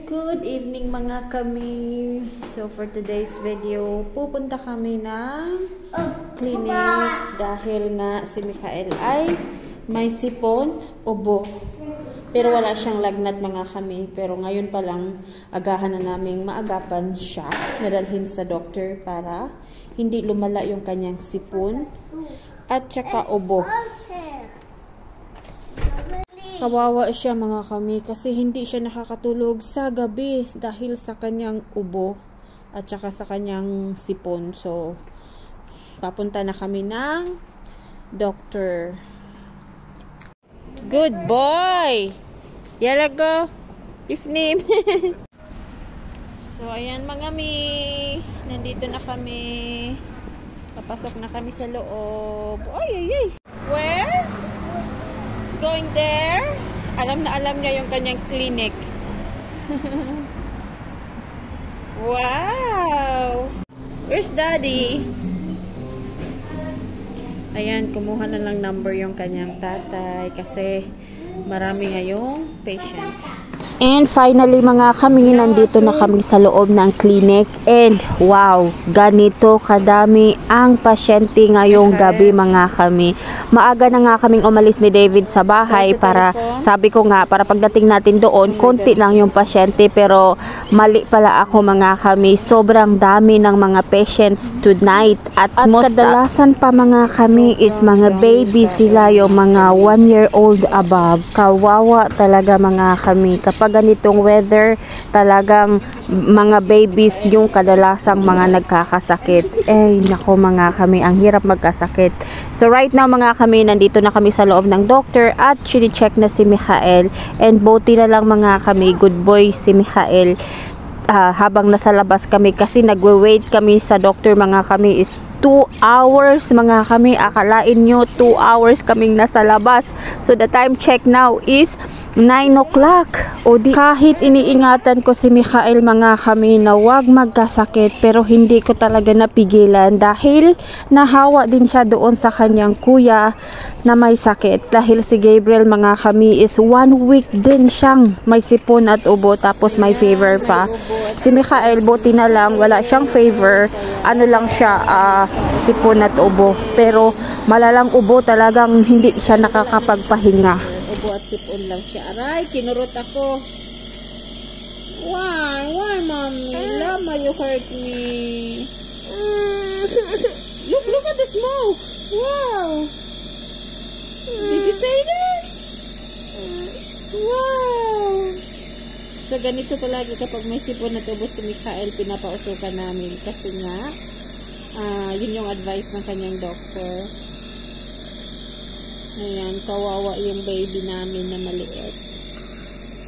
Good evening mga kami. So for today's video, pupunta kami ng clinic dahil nga si Mikael ay may sipon, ubo. Pero wala siyang lagnat mga kami. Pero ngayon pa lang, agahan na naming maagapan siya, nadalhin sa doctor para hindi lumala yung kanyang sipon at saka ubo. Kawawa siya mga kami kasi hindi siya nakakatulog sa gabi dahil sa kanyang ubo at saka sa kanyang sipon. So, papunta na kami ng doctor. Good boy! Yala go! If name! So, ayan mga mi. Nandito na kami. Papasok na kami sa loob. Ay, ay, ay! Where? Going there? Alam na alam niya yung kanyang clinic. Wow! Where's daddy? Ayan, kumuha na lang number yung kanyang tatay kasi marami ngayong patient. And finally mga kami, nandito na kami sa loob ng clinic. And wow, ganito kadami ang pasyente ngayong gabi mga kami. Maaga na nga kaming umalis ni David sa bahay para, sabi ko nga, para pagdating natin doon, konti lang yung pasyente. Pero mali pala ako mga kami. Sobrang dami ng mga patients tonight. At kadalasan pa mga kami is mga baby sila, yung mga 1-year-old above. Kawawa talaga mga kami. Kapag ganitong weather, talagang mga babies yung kadalasang mga nagkakasakit. Eh, nako mga kami, ang hirap magkasakit. So right now mga kami, nandito na kami sa loob ng doctor at chine-check na si Mikael. And buti na lang mga kami, good boy si Mikael. Habang nasa labas kami kasi nagwe-wait kami sa doctor mga kami is 2 hours mga kami. Akalain nyo 2 hours kaming nasa labas. So the time check now is 9 o'clock. O di, kahit iniingatan ko si Mikael mga kami na wag magkasakit, pero hindi ko talaga napigilan dahil nahawa din siya doon sa kanyang kuya na may sakit. Dahil si Gabriel mga kami is 1 week din siyang may sipon at ubo, tapos may fever pa. Si Mikael buti na lang wala siyang fever, ano lang siya, sipon at ubo, pero malalang ubo, talagang hindi siya nakakapagpahinga. Ubo at sipon lang siya. Aray, kinurot ako. Why mommy? Lama, you hurt me. Look at the smoke. Wow. Did you say that? Wow. So ganito palagi kapag may sipon at ubo si Mikael, pinapausukan namin kasi nga yun yung advice ng kanyang doctor. Ayan, kawawa yung baby namin na maliit.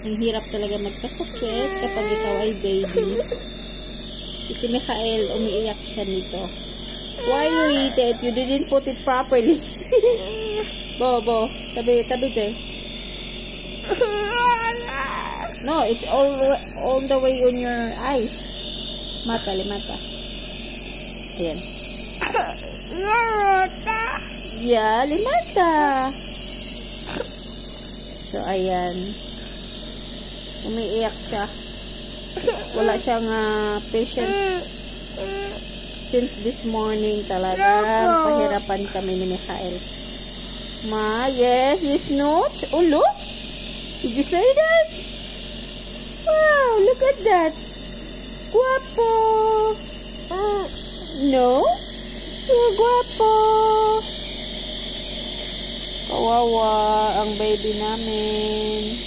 Ang hirap talaga magkasakit kapag ikaw ay baby. Si Mikael, umiiyak siya nito. Why you eat it? You didn't put it properly. Bo, tabi te. No, it's all the way on your eyes. Mata. Ayan. Yeah, limata. So, ayan. Umiiyak siya. Wala siyang patience since this morning talaga. Pahirapan kami ni Mikael. Ma, yes, you snooch. Oh, look. Did you say that? Wow, look at that. Guapo. No? You're guapo. Kawawa ang baby namin.